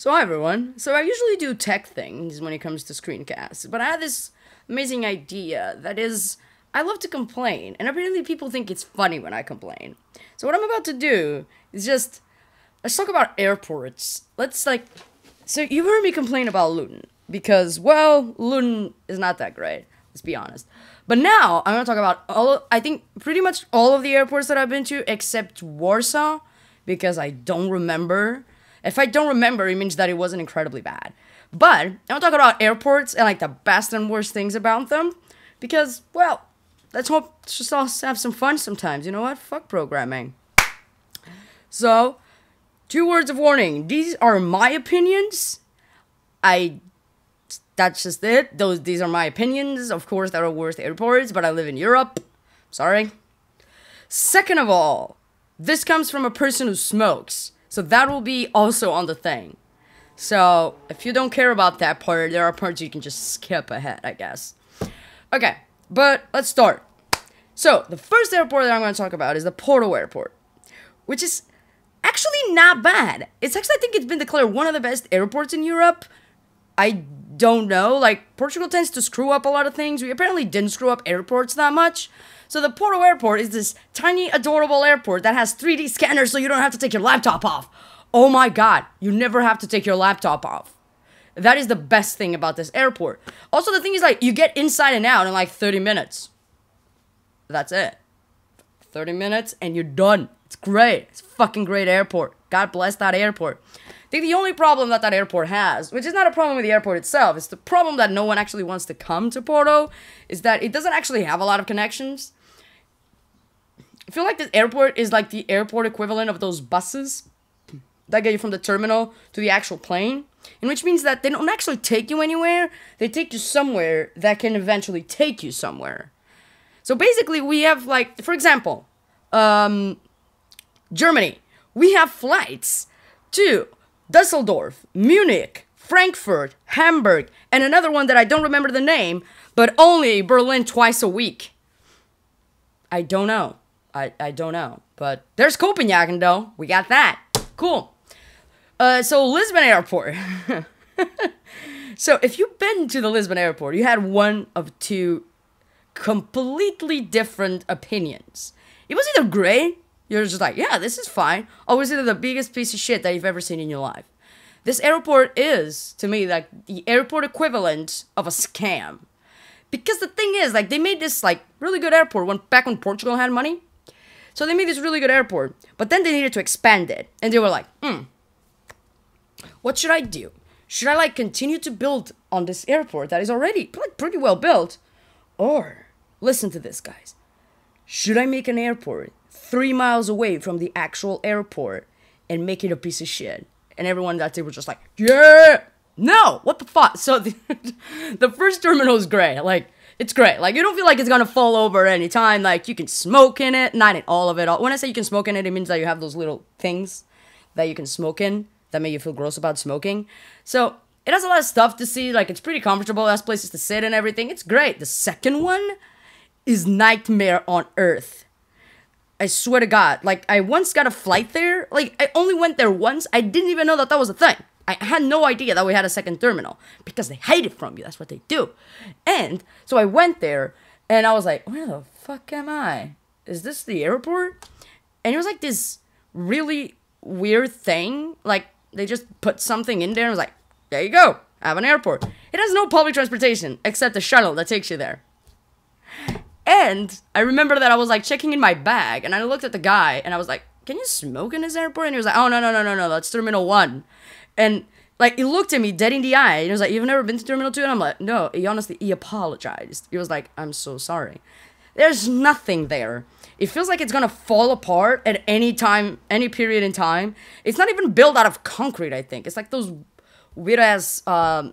So hi everyone. So I usually do tech things when it comes to screencasts, but I had this amazing idea that is, I love to complain, and apparently people think it's funny when I complain. So what I'm about to do is let's talk about airports. So you've heard me complain about Luton, because, well, Luton is not that great, let's be honest. But now, I'm gonna talk about I think pretty much all of the airports that I've been to, except Warsaw, because I don't remember. If I don't remember, it means that it wasn't incredibly bad. But I'm gonna talk about airports and the best and worst things about them, because, well, let's just all have some fun sometimes. You know what? Fuck programming. So, 2 words of warning. These are my opinions. That's just it. These are my opinions. Of course, there are worst airports, but I live in Europe. Sorry. Second of all, this comes from a person who smokes. So that will be also on the thing. So, if you don't care about that part, there are parts you can just skip ahead, I guess. Okay, but let's start. So, the first airport that I'm going to talk about is the Porto Airport, which is actually not bad. I think it's been declared one of the best airports in Europe. I don't know, Portugal tends to screw up a lot of things. We apparently didn't screw up airports that much. So the Porto Airport is this tiny, adorable airport that has 3D scanners so you don't have to take your laptop off. Oh my god, you never have to take your laptop off. That is the best thing about this airport. Also, the thing is, you get inside and out in 30 minutes. That's it. 30 minutes and you're done. It's great. It's a fucking great airport. God bless that airport. I think the only problem that airport has, which is not a problem with the airport itself, it's the problem that no one actually wants to come to Porto, is that it doesn't actually have a lot of connections. I feel like this airport is the airport equivalent of those buses that get you from the terminal to the actual plane, and which means that they don't actually take you anywhere, they take you somewhere that can eventually take you somewhere. So basically we have for example, Germany. We have flights to Dusseldorf, Munich, Frankfurt, Hamburg, and another one that I don't remember the name, but only Berlin twice a week. I don't know. I don't know. But there's Copenhagen, though. We got that. Cool. So Lisbon Airport. So if you've been to the Lisbon Airport, you had one of two completely different opinions. It was either great, you're just yeah, this is fine, or it was either the biggest piece of shit that you've ever seen in your life. This airport is, to me, the airport equivalent of a scam. Because the thing is, they made this, really good airport back when Portugal had money. So they made this really good airport, but then they needed to expand it. And they were like, what should I do? Should I, continue to build on this airport that is already, pretty well built? Or, listen to this, guys. Should I make an airport 3 miles away from the actual airport and make it a piece of shit? And everyone that day was just yeah! No! What the fuck? So, the first terminal is great. It's great. You don't feel like it's gonna fall over any time. You can smoke in it. Not in all of it. When I say you can smoke in it, it means that you have those little things that you can smoke in that make you feel gross about smoking. So, it has a lot of stuff to see. It's pretty comfortable. It has places to sit and everything. It's great. The second one is nightmare on earth. I swear to God. I once got a flight there. I only went there once. I didn't even know that was a thing. I had no idea that we had a second terminal, because they hide it from you. That's what they do. And so I went there, and I was like, where the fuck am I? Is this the airport? And it was this really weird thing. They just put something in there and was like, there you go, I have an airport. It has no public transportation except a shuttle that takes you there. And I remember that I was checking in my bag, and I looked at the guy, and I was like, can you smoke in this airport? And he was like, oh, no, that's Terminal 1. And, he looked at me dead in the eye, and he was like, you've never been to Terminal 2? And I'm like, no, he apologized. He was like, I'm so sorry. There's nothing there. It feels like it's gonna fall apart at any time, any period in time. It's not even built out of concrete, I think. It's those weird-ass, I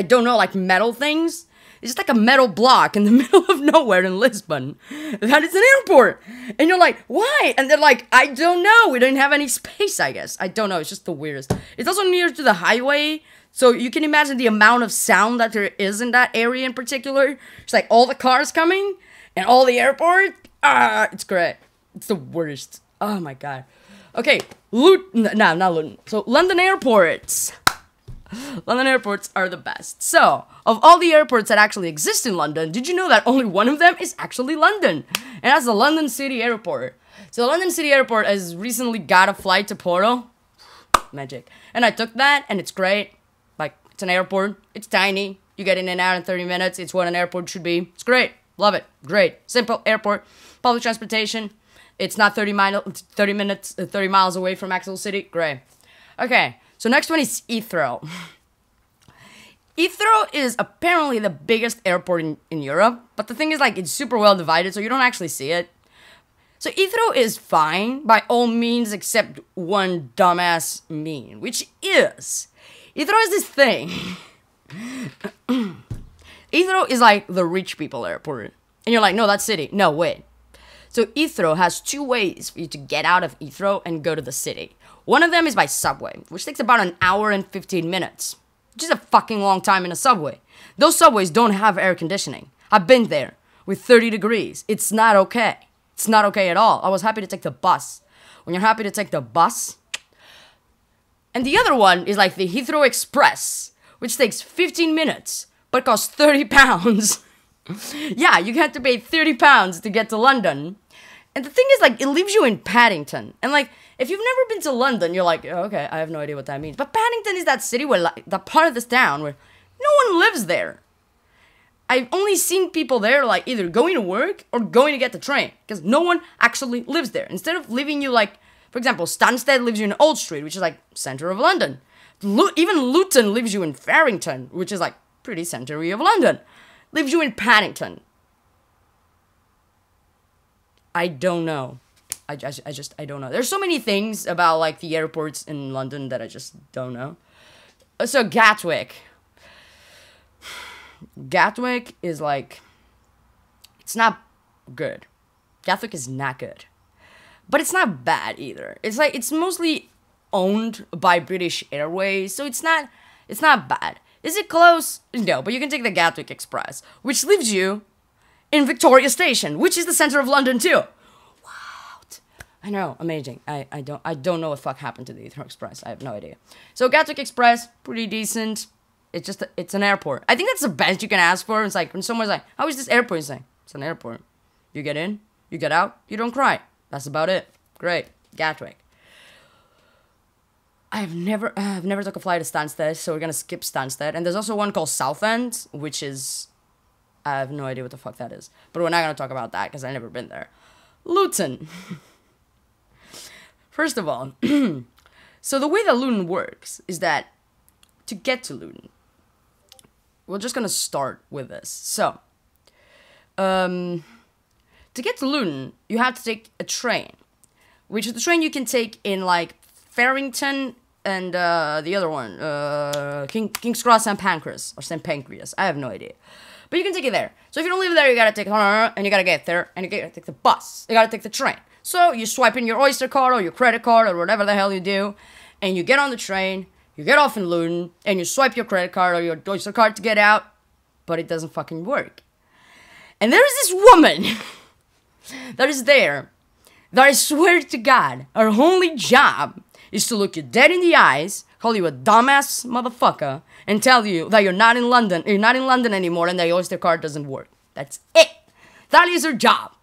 don't know, metal things. It's just a metal block in the middle of nowhere in Lisbon. That is an airport. And you're like, why? And they're like, I don't know. We didn't have any space, I guess. I don't know. It's just the weirdest. It's also near to the highway. So you can imagine the amount of sound that there is in that area in particular. It's all the cars coming and all the airport. It's great. It's the worst. Oh my God. Okay, Luton. No, not Luton. So, London airports. London airports are the best. So, of all the airports that actually exist in London, did you know that only one of them is actually London? And that's the London City Airport. So, the London City Airport has recently got a flight to Porto. Magic. And I took that, and it's great. Like, it's an airport. It's tiny. You get in and out in 30 minutes. It's what an airport should be. It's great. Love it. Great. Simple airport. Public transportation. It's not 30 miles away from actual city. Great. Okay. So next one is Heathrow. Heathrow is apparently the biggest airport in Europe. But the thing is, like, it's super well divided, so you don't actually see it. So Heathrow is fine by all means except one dumbass mean, which is Heathrow is this thing. Heathrow is like the rich people airport. And you're like, no, that's city. No, wait. So Heathrow has two ways for you to get out of Heathrow and go to the city. One of them is by subway, which takes about an hour and 15 minutes. Which is a fucking long time in a subway. Those subways don't have air conditioning. I've been there with 30 degrees. It's not okay. It's not okay at all. I was happy to take the bus. When you're happy to take the bus. And the other one is like the Heathrow Express, which takes 15 minutes, but costs 30 pounds. Yeah, you have to pay 30 pounds to get to London. And the thing is, like, it leaves you in Paddington. And, like, if you've never been to London, you're like, oh, okay, I have no idea what that means. But Paddington is that city where, like, the part of this town where no one lives there. I've only seen people there, like, either going to work or going to get the train. Because no one actually lives there. Instead of leaving you, like, for example, Stansted lives you in Old Street, which is, like, center of London. Even Luton leaves you in Farrington, which is, like, pretty century of London. Leaves you in Paddington. I don't know. I don't know. There's so many things about, like, the airports in London that I just don't know. So, Gatwick. Gatwick is, like, it's not good. Gatwick is not good. But it's not bad either. It's, like, it's mostly owned by British Airways, so it's not bad. Is it close? No, but you can take the Gatwick Express, which leaves you in Victoria Station, which is the center of London too. Wow. I know, amazing. I don't know what the fuck happened to the Heathrow Express. I have no idea. So Gatwick Express, pretty decent. It's just, it's an airport. I think that's the best you can ask for. It's like, when someone's like, how is this airport? You say, it's an airport. You get in, you get out, you don't cry. That's about it. Great. Gatwick. I've never took a flight to Stansted, so we're gonna skip Stansted. And there's also one called Southend, which is, I have no idea what the fuck that is. But we're not gonna talk about that, because I've never been there. Luton. First of all, so the way that Luton works is that to get to Luton, we're just gonna start with this. So, to get to Luton, you have to take a train, which is the train you can take in, like, Farrington and the other one, King's Cross St. Pancras, or St. Pancras. I have no idea. But you can take it there. So if you don't live there, you gotta take and you gotta get there, and you gotta take the bus. You gotta take the train. So you swipe in your Oyster card or your credit card or whatever the hell you do, and you get on the train, you get off in Luton, and you swipe your credit card or your Oyster card to get out, but it doesn't fucking work. And there is this woman that is there, that I swear to God, her only job is to look you dead in the eyes, call you a dumbass motherfucker, and tell you that you're not in London anymore, and that your Oyster card doesn't work. That's it. That is her job.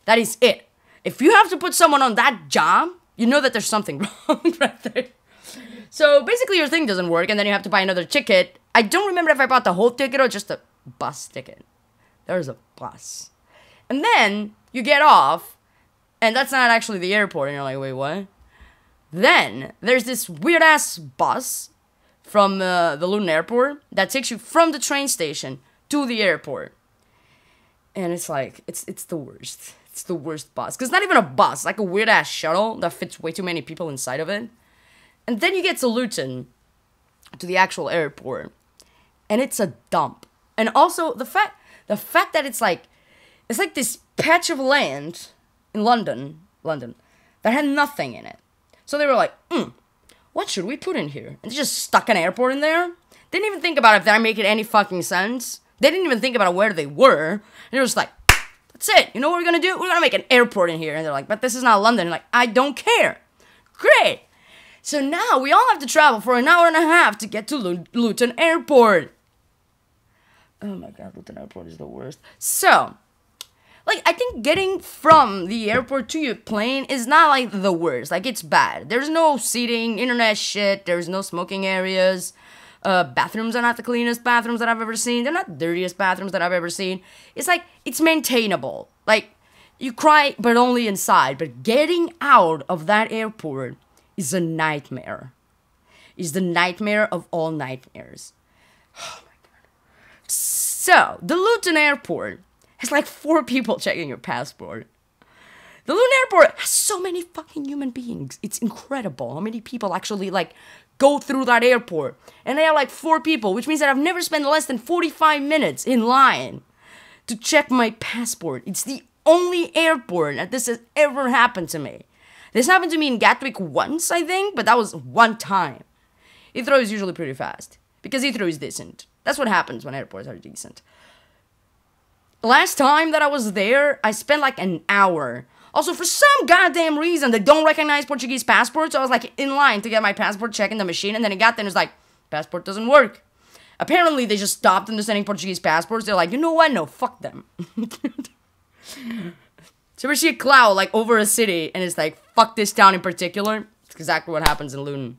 That is it. If you have to put someone on that job, you know that there's something wrong right there. So basically your thing doesn't work, and then you have to buy another ticket. I don't remember if I bought the whole ticket or just a bus ticket. There's a bus. And then you get off, and that's not actually the airport, and you're like, wait, what? Then, there's this weird-ass bus from the Luton Airport that takes you from the train station to the airport. And it's like, it's the worst. It's the worst bus. Because it's not even a bus, like a weird-ass shuttle that fits way too many people inside of it. And then you get to Luton, to the actual airport, and it's a dump. And also, the fact that it's like this patch of land in London, that had nothing in it. So they were like, what should we put in here? And they just stuck an airport in there. They didn't even think about if that made any fucking sense. They didn't even think about where they were. And they were just like, that's it. You know what we're gonna do? We're gonna make an airport in here. And they're like, but this is not London. And like, I don't care. Great. So now we all have to travel for an hour and a half to get to Luton Airport. Oh my god, Luton Airport is the worst. So, like, I think getting from the airport to your plane is not, like, the worst. Like, it's bad. There's no seating, internet shit, there's no smoking areas. Bathrooms are not the cleanest bathrooms that I've ever seen. They're not the dirtiest bathrooms that I've ever seen. It's like, it's maintainable. Like, you cry, but only inside. But getting out of that airport is a nightmare. It's the nightmare of all nightmares. Oh my god. So, the Luton Airport has like 4 people checking your passport. The Luton Airport has so many fucking human beings. It's incredible how many people actually like go through that airport. And they are like 4 people, which means that I've never spent less than 45 minutes in line to check my passport. It's the only airport that this has ever happened to me. This happened to me in Gatwick once, I think, but that was one time. Heathrow is usually pretty fast, because Heathrow is decent. That's what happens when airports are decent. Last time that I was there, I spent like an hour. Also, for some goddamn reason, they don't recognize Portuguese passports, so I was like in line to get my passport checked in the machine, and then it got there and it was like, passport doesn't work. Apparently, they just stopped understanding Portuguese passports. They're like, you know what? No, fuck them. So we see a cloud like over a city, and it's like, fuck this town in particular. It's exactly what happens in Luton.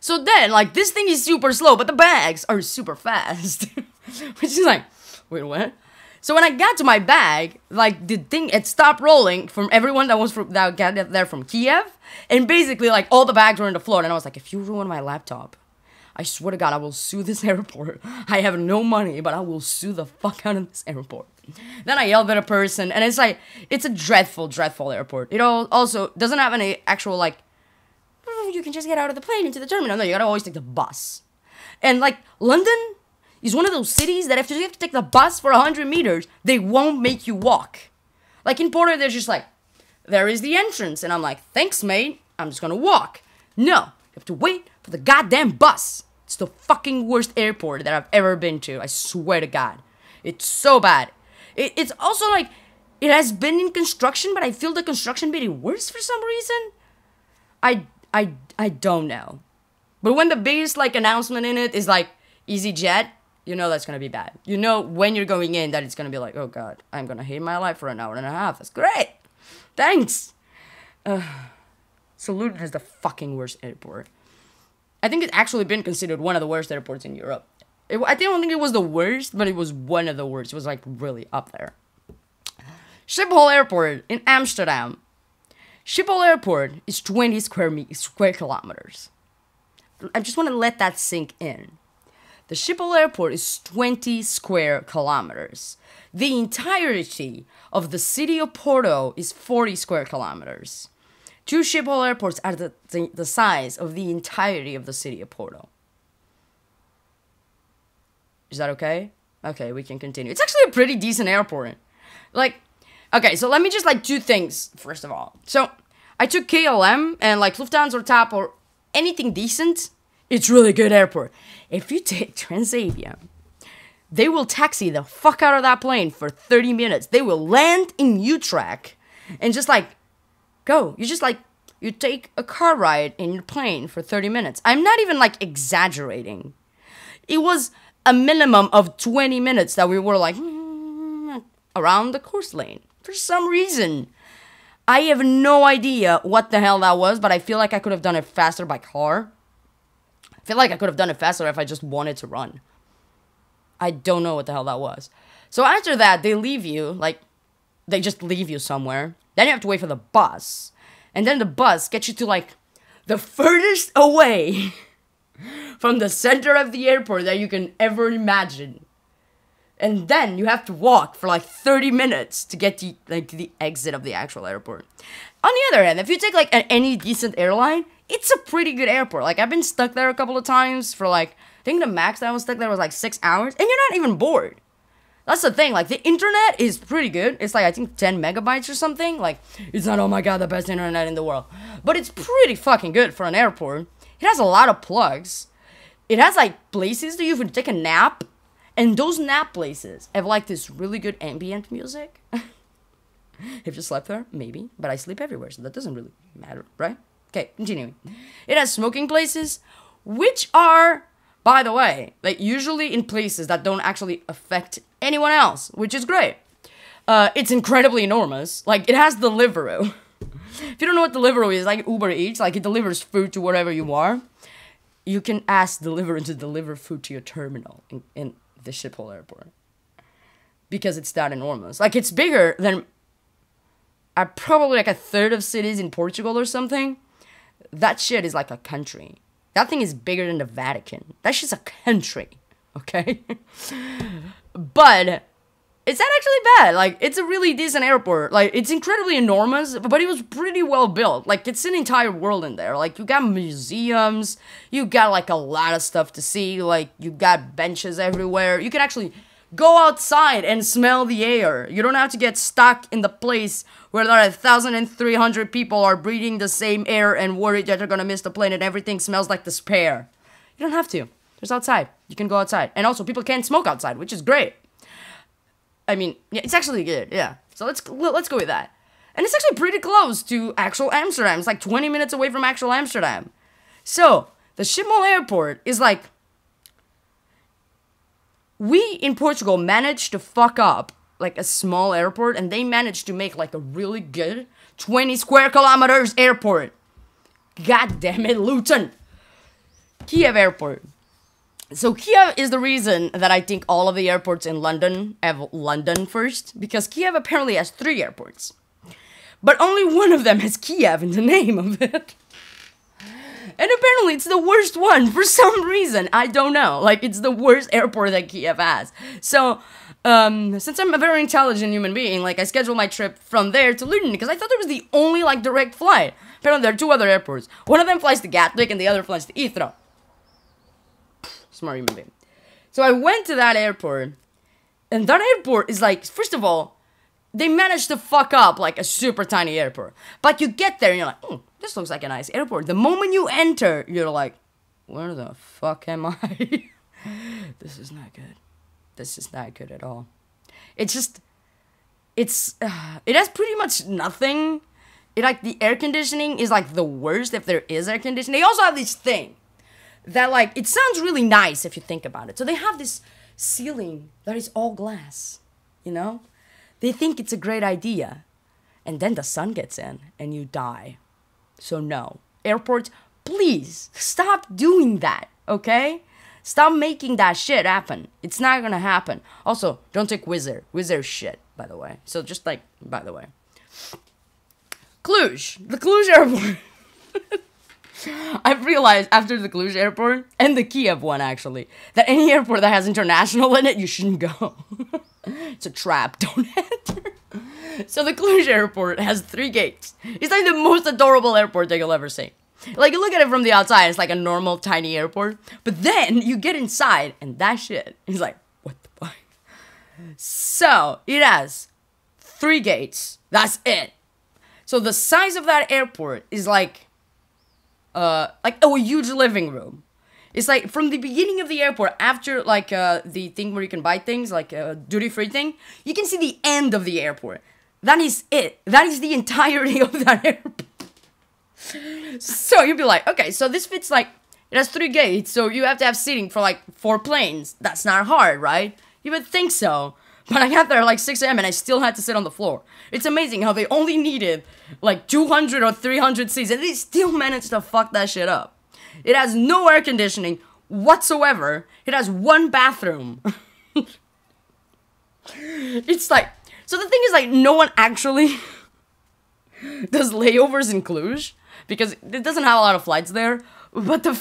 So then, like, this thing is super slow, but the bags are super fast. Which is like, wait, what? So when I got to my bag, like, the thing, it stopped rolling from everyone that got there from Kiev. And basically, like, all the bags were on the floor. And I was like, if you ruin my laptop, I swear to God, I will sue this airport. I have no money, but I will sue the fuck out of this airport. Then I yelled at a person, and it's like, it's a dreadful, dreadful airport. It also doesn't have any actual, like, you can just get out of the plane into the terminal. No, you gotta always take the bus. And, like, London is one of those cities that if you have to take the bus for 100 meters, they won't make you walk. Like, in Porto, they're just like, there is the entrance. And I'm like, thanks, mate. I'm just gonna walk. No, you have to wait for the goddamn bus. It's the fucking worst airport that I've ever been to. I swear to God. It's so bad. It's also like, it has been in construction, but I feel the construction made it worse for some reason. I don't know. But when the biggest, like, announcement in it is, like, EasyJet, you know that's gonna be bad. You know when you're going in that it's gonna be like, oh God, I'm gonna hate my life for an hour and a half. That's great. Thanks. So Luton is the fucking worst airport. I think it's actually been considered one of the worst airports in Europe. I don't think it was the worst, but it was one of the worst. It was, like, really up there. Schiphol Airport in Amsterdam. Schiphol Airport is 20 square kilometers. I just want to let that sink in. The Schiphol Airport is 20 square kilometers. The entirety of the city of Porto is 40 square kilometers. 2 Schiphol airports are the size of the entirety of the city of Porto. Is that okay? Okay, we can continue. It's actually a pretty decent airport. Like, okay, so let me just, like, 2 things, first of all. So, I took KLM, and, like, Lufthansa or TAP or anything decent, it's really good airport. If you take Transavia, they will taxi the fuck out of that plane for 30 minutes. They will land in Utrecht and just, like, go. You just, like, you take a car ride in your plane for 30 minutes. I'm not even, like, exaggerating. It was a minimum of 20 minutes that we were, like, around the course lane. For some reason. I have no idea what the hell that was, but I feel like I could have done it faster by car. I feel like I could have done it faster if I just wanted to run. I don't know what the hell that was. So after that, they leave you, like, they just leave you somewhere. Then you have to wait for the bus. And then the bus gets you to, like, the furthest away from the center of the airport that you can ever imagine. And then you have to walk for, like, 30 minutes to get to, like, to the exit of the actual airport. On the other hand, if you take, like, any decent airline, it's a pretty good airport. Like, I've been stuck there a couple of times for, like, I think the max that I was stuck there was, like, 6 hours. And you're not even bored. That's the thing. Like, the internet is pretty good. It's, like, I think 10 megabytes or something. Like, it's not, oh my God, the best internet in the world. But it's pretty fucking good for an airport. It has a lot of plugs. It has, like, places that you can take a nap. And those nap places have, like, this really good ambient music. Have you slept there? Maybe. But I sleep everywhere, so that doesn't really matter, right? Okay, continuing. It has smoking places, which are, by the way, like usually in places that don't actually affect anyone else, which is great. It's incredibly enormous. Like, it has Deliveroo. If you don't know what Deliveroo is, like Uber Eats, like it delivers food to wherever you are. You can ask Deliveroo to deliver food to your terminal in the Schiphol Airport. Because it's that enormous. Like, it's bigger than probably like a third of cities in Portugal or something. That shit is like a country. That thing is bigger than the Vatican. That shit's a country. Okay? But it's not actually bad. Like, it's a really decent airport. Like, it's incredibly enormous, but it was pretty well built. Like, it's an entire world in there. Like, you got museums. You got, like, a lot of stuff to see. Like, you got benches everywhere. You can actually go outside and smell the air. You don't have to get stuck in the place where there are 1,300 people are breathing the same air and worried that they're gonna miss the plane and everything smells like despair. You don't have to. There's outside. You can go outside. And also, people can't smoke outside, which is great. I mean, yeah, it's actually good, yeah. So let's go with that. And it's actually pretty close to actual Amsterdam. It's like 20 minutes away from actual Amsterdam. So, the Schiphol Airport is like... We, in Portugal, managed to fuck up, like, a small airport, and they managed to make, like, a really good 20 square kilometers airport. God damn it, Luton! Kiev Airport. So Kiev is the reason that I think all of the airports in London have London first, because Kiev apparently has 3 airports. But only one of them has Kiev in the name of it. And apparently it's the worst one for some reason. I don't know. Like, it's the worst airport that Kiev has. So, since I'm a very intelligent human being, like, I scheduled my trip from there to Luton because I thought it was the only, like, direct flight. Apparently there are 2 other airports. One of them flies to Gatwick and the other flies to Heathrow. Smart human being. So I went to that airport, and that airport is like, first of all, they managed to fuck up like a super tiny airport. But you get there and you're like, this looks like a nice airport. The moment you enter, you're like, where the fuck am I? This is not good. This is not good at all. It's just, it has pretty much nothing. Like, the air conditioning is like the worst if there is air conditioning. They also have this thing that, like, it sounds really nice if you think about it. So they have this ceiling that is all glass, you know? They think it's a great idea. And then the sun gets in and you die. So no. Airports, please, stop doing that, okay? Stop making that shit happen. It's not gonna happen. Also, don't take Wizz Air. Wizz Air shit, by the way. So just, like, by the way. Cluj. The Cluj Airport. I've realized after the Cluj Airport, and the Kiev one actually, that any airport that has international in it, you shouldn't go. It's a trap, don't enter. So the Cluj Airport has 3 gates. It's like the most adorable airport that you'll ever see. Like, you look at it from the outside, it's like a normal tiny airport. But then you get inside, and that shit is like, what the fuck? So, it has 3 gates. That's it. So the size of that airport is like a huge living room. It's like, from the beginning of the airport, after, like, the thing where you can buy things, like a duty-free thing, you can see the end of the airport. That is it. That is the entirety of that airport. So you'd be like, okay, so this fits, like, it has 3 gates, so you have to have seating for, like, 4 planes. That's not hard, right? You would think so. But I got there at, like, 6 a.m. and I still had to sit on the floor. It's amazing how they only needed, like, 200 or 300 seats, and they still managed to fuck that shit up. It has no air conditioning whatsoever. It has 1 bathroom. It's like, so the thing is, like, no one actually does layovers in Cluj, because it doesn't have a lot of flights there. But the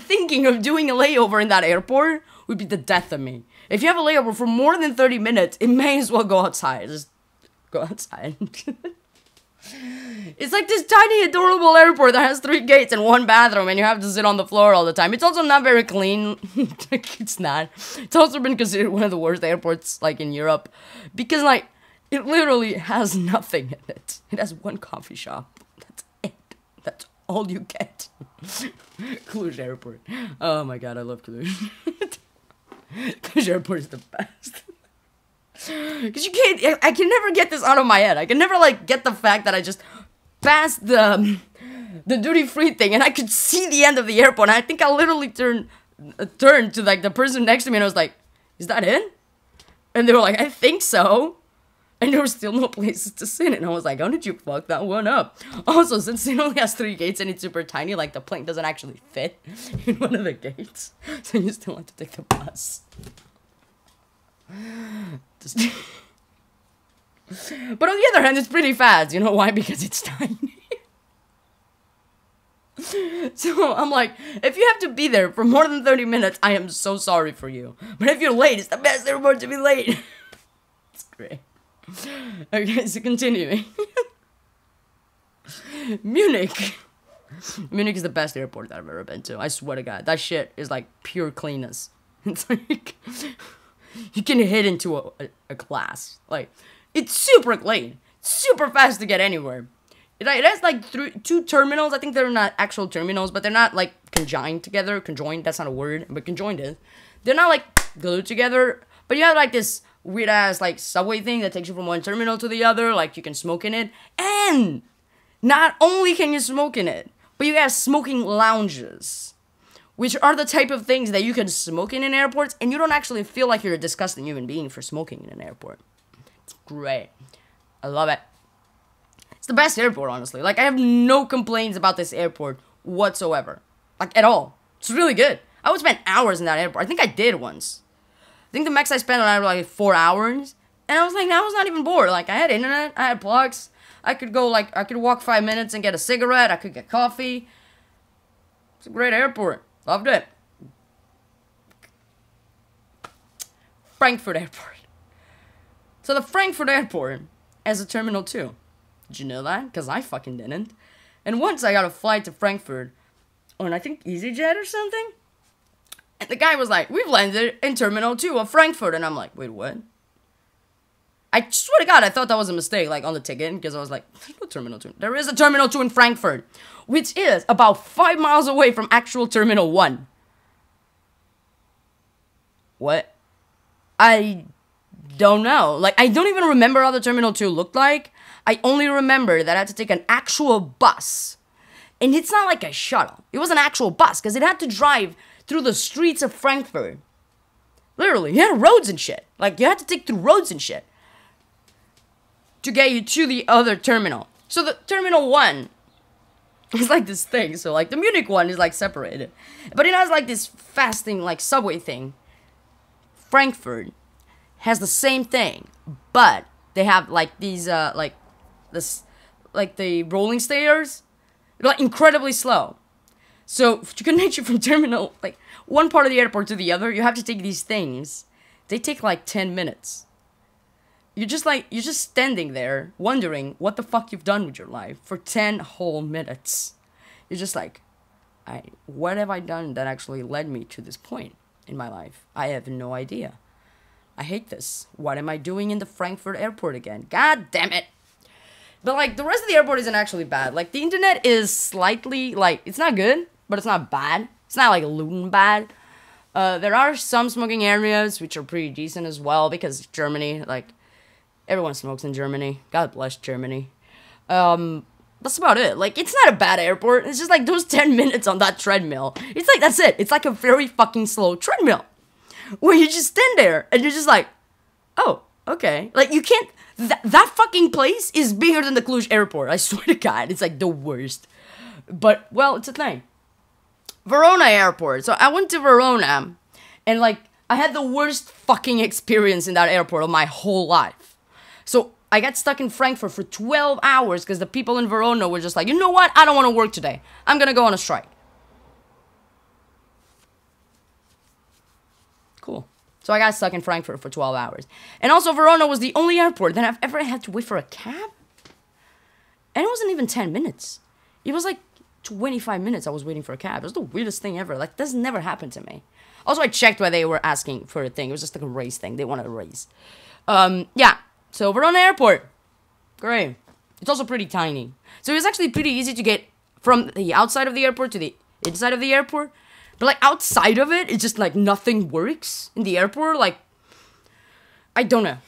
thinking of doing a layover in that airport would be the death of me. If you have a layover for more than 30 minutes, it may as well go outside. Just go outside. It's like this tiny, adorable airport that has 3 gates and 1 bathroom, and you have to sit on the floor all the time. It's also not very clean. It's not. It's also been considered one of the worst airports, like, in Europe. Because, like, it literally has nothing in it. It has 1 coffee shop. That's it. That's all you get. Cluj Airport. Oh my god, I love Cluj. Cluj Airport is the best. Because you can't, I can never get this out of my head. I can never, like, get the fact that I just passed the the duty-free thing, and I could see the end of the airport, and I think I literally turned to, like, the person next to me, and I was like, is that it? And they were like, I think so. And there were still no places to sit, and I was like, how did you fuck that one up? Also, since it only has 3 gates and it's super tiny, like, the plane doesn't actually fit in one of the gates, so you still have to take the bus. But on the other hand, it's pretty fast. You know why? Because it's tiny. So I'm like, if you have to be there for more than 30 minutes, I am so sorry for you. But if you're late, it's the best airport to be late. It's great. Okay, so continuing. Munich. Munich is the best airport that I've ever been to. I swear to God. That shit is like pure cleanness. It's like, you can hit into a class. Like, it's super clean. Super fast to get anywhere. It has like 2 terminals. I think they're not actual terminals, but they're not like conjoined together. Conjoined, that's not a word, but conjoined is. They're not like glued together, but you have like this weird ass like subway thing that takes you from one terminal to the other. Like, you can smoke in it. And not only can you smoke in it, but you have smoking lounges, which are the type of things that you can smoke in airports, and you don't actually feel like you're a disgusting human being for smoking in an airport. It's great. I love it. It's the best airport, honestly. Like, I have no complaints about this airport whatsoever. Like, at all. It's really good. I would spend hours in that airport. I think I did once. I think the max I spent on it was like 4 hours. And I was like, I was not even bored. Like, I had internet. I had plugs. I could go, like, I could walk 5 minutes and get a cigarette. I could get coffee. It's a great airport. Loved it. Frankfurt Airport. So the Frankfurt Airport has a Terminal 2. Did you know that? Because I fucking didn't. And once I got a flight to Frankfurt on, I think, EasyJet or something. And the guy was like, we've landed in Terminal 2 of Frankfurt. And I'm like, wait, what? I swear to God, I thought that was a mistake, like, on the ticket. Because I was like, there's no Terminal 2. There is a Terminal 2 in Frankfurt, which is about 5 miles away from actual Terminal 1. What? I don't know. Like, I don't even remember how the Terminal 2 looked like. I only remember that I had to take an actual bus. And it's not like a shuttle. It was an actual bus, because it had to drive through the streets of Frankfurt. Literally, you had roads and shit. Like, you had to take through roads and shit to get you to the other terminal. So the Terminal 1 is like this thing. So, like, the Munich one is, like, separated. But it has, like, this fast thing, like, subway thing. Frankfurt has the same thing, but they have, like, these, like the rolling stairs. They're, like, incredibly slow. So, to connect you from terminal, like, one part of the airport to the other, you have to take these things. They take, like, 10 minutes. You're just standing there, wondering what the fuck you've done with your life for 10 whole minutes. You're just like, what have I done that actually led me to this point in my life? I have no idea. I hate this. What am I doing in the Frankfurt Airport again? God damn it. But, like, the rest of the airport isn't actually bad. Like, the internet is slightly, like, it's not good, but it's not bad. It's not, like, Luton bad. There are some smoking areas, which are pretty decent as well, because Germany, like, everyone smokes in Germany. God bless Germany. That's about it. Like, it's not a bad airport. It's just, like, those 10 minutes on that treadmill. It's like, that's it. It's like a very fucking slow treadmill. Where you just stand there, and you're just like, oh, okay. Like, you can't... That fucking place is bigger than the Cluj airport. I swear to God, it's like the worst. But, well, it's a thing. Verona airport. So I went to Verona, and, like, I had the worst fucking experience in that airport of my whole life. So I got stuck in Frankfurt for 12 hours because the people in Verona were just like, you know what? I don't want to work today. I'm going to go on a strike. Cool. So I got stuck in Frankfurt for 12 hours. And also, Verona was the only airport that I've ever had to wait for a cab. And it wasn't even 10 minutes. It was like 25 minutes I was waiting for a cab. It was the weirdest thing ever. Like, this never happened to me. Also, I checked why they were asking for a thing. It was just like a race thing. They wanted a race. Yeah. So, Verona Airport. Great. It's also pretty tiny. So, it was actually pretty easy to get from the outside of the airport to the inside of the airport. But, like, outside of it, it's just, like, nothing works in the airport. Like, I don't know.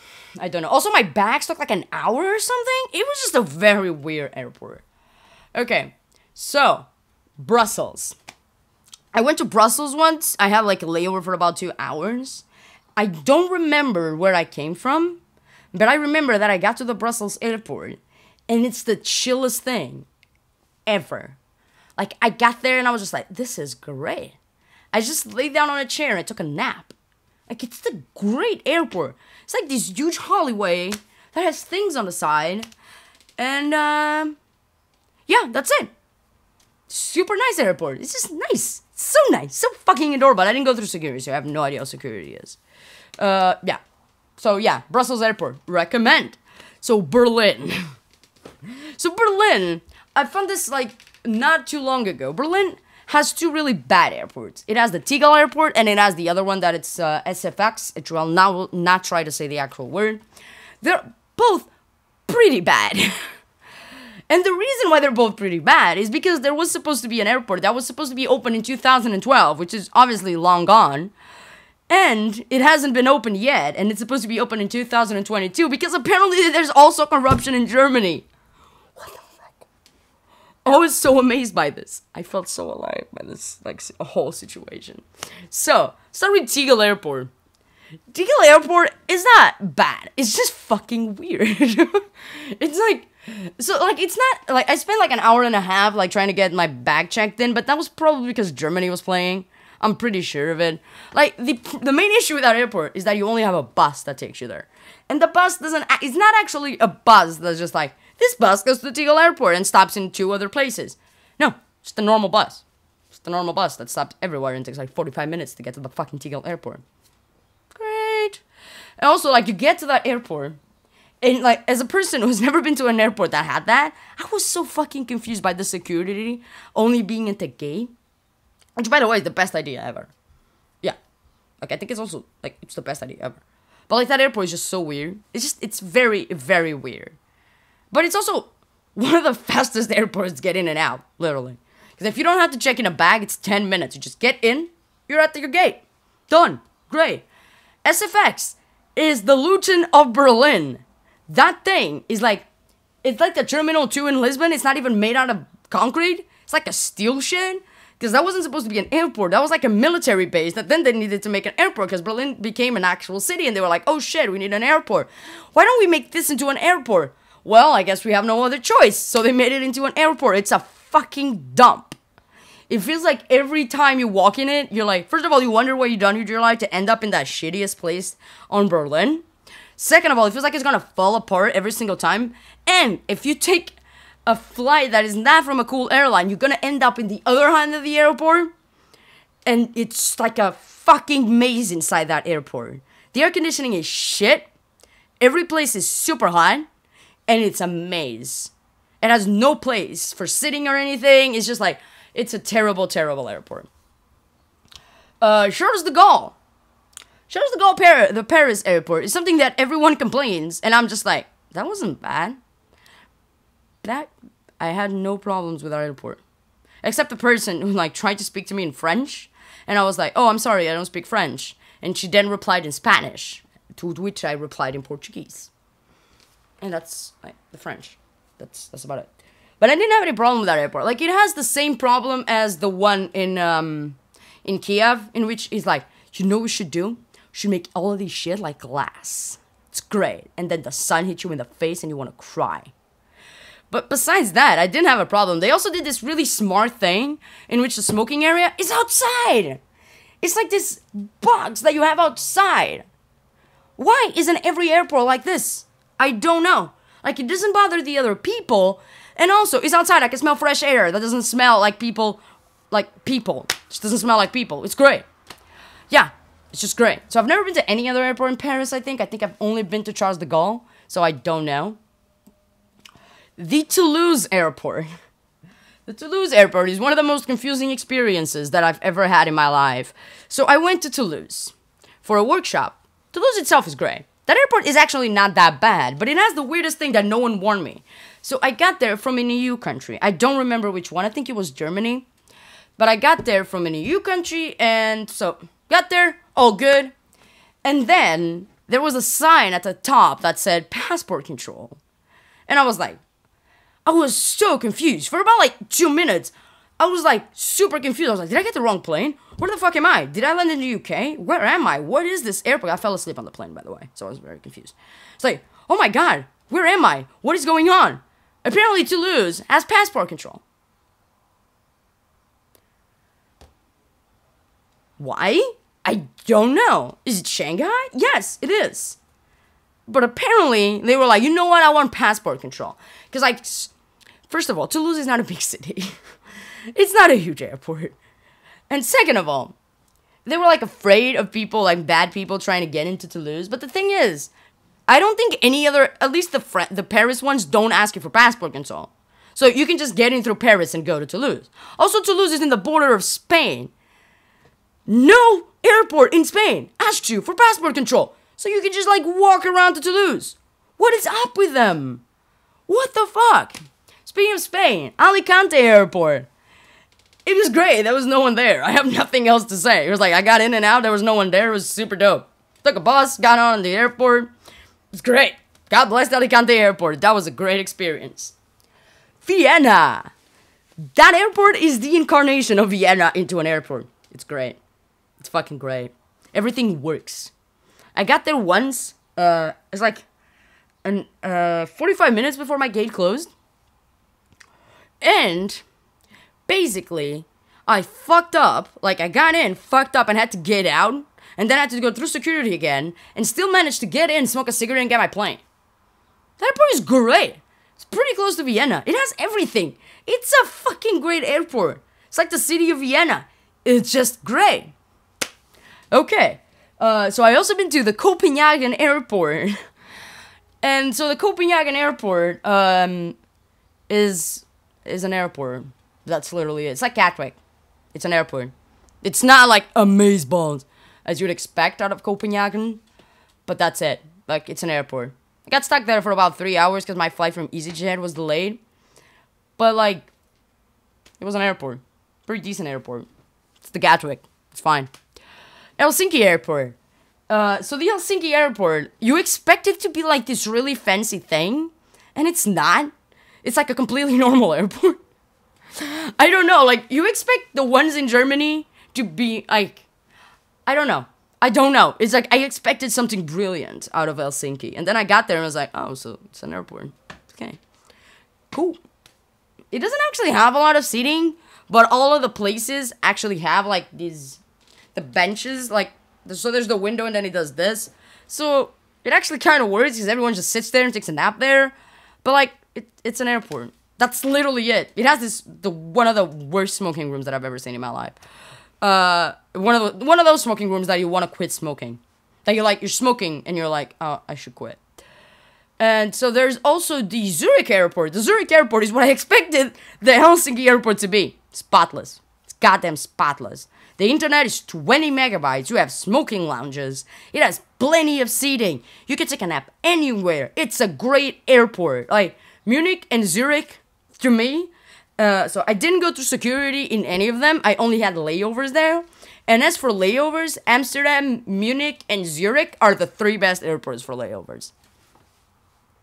Also, my bags took, like, an hour or something. It was just a very weird airport. Okay. So, Brussels. I went to Brussels once. I had like a layover for about 2 hours. I don't remember where I came from, but I remember that I got to the Brussels airport, and it's the chillest thing ever. Like, I got there and I was just like, this is great. I just laid down on a chair and I took a nap. Like, it's the great airport. It's like this huge hallway that has things on the side. And, yeah, that's it. Super nice airport. It's just nice. It's so nice. So fucking adorable. I didn't go through security, so I have no idea how security is. Yeah. So, yeah, Brussels airport. Recommend. So, Berlin. So, Berlin, I found this, like, not too long ago. Berlin has 2 really bad airports. It has the Tegel Airport, and it has the other one that it's SFX, which I'll now not try to say the actual word. They're both pretty bad. And the reason why they're both pretty bad is because there was supposed to be an airport that was supposed to be open in 2012, which is obviously long gone. And it hasn't been opened yet, and it's supposed to be open in 2022 because apparently there's also corruption in Germany. What the fuck? I was so amazed by this. I felt so alive by this, like, a whole situation. So, start with Tegel Airport. Tegel Airport is not bad. It's just fucking weird. It's like, so, like, it's not, like, I spent, like, an hour and a half, like, trying to get my bag checked in, but that was probably because Germany was playing. I'm pretty sure of it. Like, the main issue with that airport is that you only have a bus that takes you there. And the bus doesn't, it's not actually a bus that's just like, this bus goes to the Tegel Airport and stops in 2 other places. No, just a normal bus. Just a normal bus that stops everywhere and takes, like, 45 minutes to get to the fucking Tegel Airport. Great. And also, like, you get to that airport, and, like, as a person who's never been to an airport that had that, I was so fucking confused by the security only being at the gate. Which, by the way, is the best idea ever. Yeah. Like, I think it's also, like, it's the best idea ever. But, like, that airport is just so weird. It's very, very weird. But it's also one of the fastest airports to get in and out, literally. Because if you don't have to check in a bag, it's 10 minutes. You just get in, you're at your gate. Done. Great. SFX is the Luton of Berlin. That thing is like, it's like the Terminal 2 in Lisbon. It's not even made out of concrete. It's like a steel shit. Because that wasn't supposed to be an airport. That was like a military base that then they needed to make an airport because Berlin became an actual city and they were like, oh shit, we need an airport. Why don't we make this into an airport? Well, I guess we have no other choice. So they made it into an airport. It's a fucking dump. It feels like every time you walk in it, you're like, first of all, you wonder what you've done with your life to end up in that shittiest place on Berlin. Second of all, it feels like it's gonna fall apart every single time. And if you take a flight that is not from a cool airline, you're gonna end up in the other hand of the airport. And it's like a fucking maze inside that airport. The air conditioning is shit. Every place is super hot. And it's a maze. It has no place for sitting or anything. It's just like, it's a terrible, terrible airport. Charles de Gaulle. Charles de Gaulle, the Paris airport, is something that everyone complains. And I'm just like, that wasn't bad. I had no problems with our airport. Except the person who, like, tried to speak to me in French. And I was like, oh, I'm sorry, I don't speak French. And she then replied in Spanish. To which I replied in Portuguese. And that's, like, the French. That's about it. But I didn't have any problem with that airport. Like, it has the same problem as the one in Kiev. In which it's like, you know what we should do? We should make all of these shit like glass. It's great. And then the sun hits you in the face and you want to cry. But besides that, I didn't have a problem. They also did this really smart thing in which the smoking area is outside. It's like this box that you have outside. Why isn't every airport like this? I don't know. Like, it doesn't bother the other people. And also, it's outside. I can smell fresh air. That doesn't smell like people. Like people. It just doesn't smell like people. It's great. Yeah, it's just great. So I've never been to any other airport in Paris, I think. I think I've only been to Charles de Gaulle. So I don't know. The Toulouse Airport. The Toulouse Airport is one of the most confusing experiences that I've ever had in my life. So I went to Toulouse for a workshop. Toulouse itself is great. That airport is actually not that bad, but it has the weirdest thing that no one warned me. So I got there from an EU country. I don't remember which one. I think it was Germany. But I got there from an EU country, and so got there, all good. And then there was a sign at the top that said passport control. And I was like, I was so confused. For about like 2 minutes, I was like super confused. I was like, did I get the wrong plane? Where the fuck am I? Did I land in the UK? Where am I? What is this airport? I fell asleep on the plane, by the way, so I was very confused. It's like, oh my god, where am I? What is going on? Apparently Toulouse has passport control. Why? I don't know. Is it Shanghai? Yes, it is. But apparently, they were like, you know what? I want passport control. Because, like, first of all, Toulouse is not a big city. It's not a huge airport. And second of all, they were, like, afraid of people, like, bad people trying to get into Toulouse. But the thing is, I don't think any other, at least the Paris ones, don't ask you for passport control. So you can just get in through Paris and go to Toulouse. Also, Toulouse is in the border of Spain. No airport in Spain asks you for passport control. So you can just like walk around to Toulouse. What is up with them? What the fuck? Speaking of Spain, Alicante Airport. It was great. There was no one there. I have nothing else to say. It was like I got in and out. There was no one there. It was super dope. Took a bus, got on the airport. It was great. God bless Alicante Airport. That was a great experience. Vienna. That airport is the incarnation of Vienna into an airport. It's great. It's fucking great. Everything works. I got there once. It's like 45 minutes before my gate closed. And basically, I fucked up. Like, I got in, fucked up, and had to get out. And then I had to go through security again. And still managed to get in, smoke a cigarette, and get my plane. That airport is great. It's pretty close to Vienna. It has everything. It's a fucking great airport. It's like the city of Vienna. It's just great. Okay. So I also been to the Copenhagen Airport. And so the Copenhagen Airport is an airport. That's literally it. It's like Gatwick. It's an airport. It's not like amazeballs as you'd expect out of Copenhagen. But that's it. Like, it's an airport. I got stuck there for about 3 hours because my flight from EasyJet was delayed. But, like, it was an airport. Pretty decent airport. It's the Gatwick. It's fine. Helsinki Airport. So the Helsinki Airport, you expect it to be like this really fancy thing, and it's not. It's like a completely normal airport. I don't know, like, you expect the ones in Germany to be like, I don't know. It's like, I expected something brilliant out of Helsinki, and then I got there and I was like, oh, so it's an airport. Okay. Cool. It doesn't actually have a lot of seating, but all of the places actually have, like, the benches, like, so there's the window and then it does this. So it actually kind of works because everyone just sits there and takes a nap there. But, like, it's an airport. That's literally it. It has one of the worst smoking rooms that I've ever seen in my life. One of those smoking rooms that you want to quit smoking. That you're smoking and you're like, oh, I should quit. And so there's also the Zurich Airport. The Zurich Airport is what I expected the Helsinki Airport to be. Spotless. It's goddamn spotless. The internet is 20 megabytes. You have smoking lounges. It has plenty of seating. You can take a nap anywhere. It's a great airport. Like, Munich and Zurich, to me. So I didn't go through security in any of them. I only had layovers there. And as for layovers, Amsterdam, Munich, and Zurich are the 3 best airports for layovers.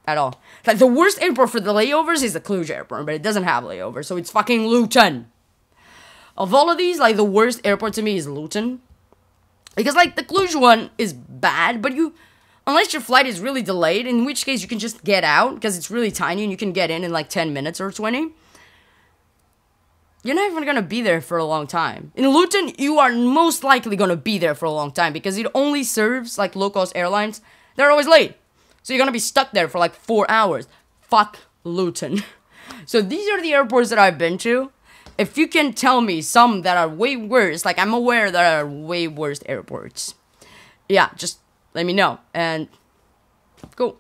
At all. Like, the worst airport for the layovers is the Cluj Airport, but it doesn't have layovers, so it's fucking Luton. Of all of these, like, the worst airport to me is Luton. Because, like, the Cluj one is bad, but unless your flight is really delayed, in which case you can just get out, because it's really tiny and you can get in like 10 minutes or 20. You're not even going to be there for a long time. In Luton, you are most likely going to be there for a long time, because it only serves, like, low-cost airlines. They're always late. So you're going to be stuck there for, like, 4 hours. Fuck Luton. So these are the airports that I've been to. If you can tell me some that are way worse, like, I'm aware there are way worse airports. Yeah, just let me know. And cool.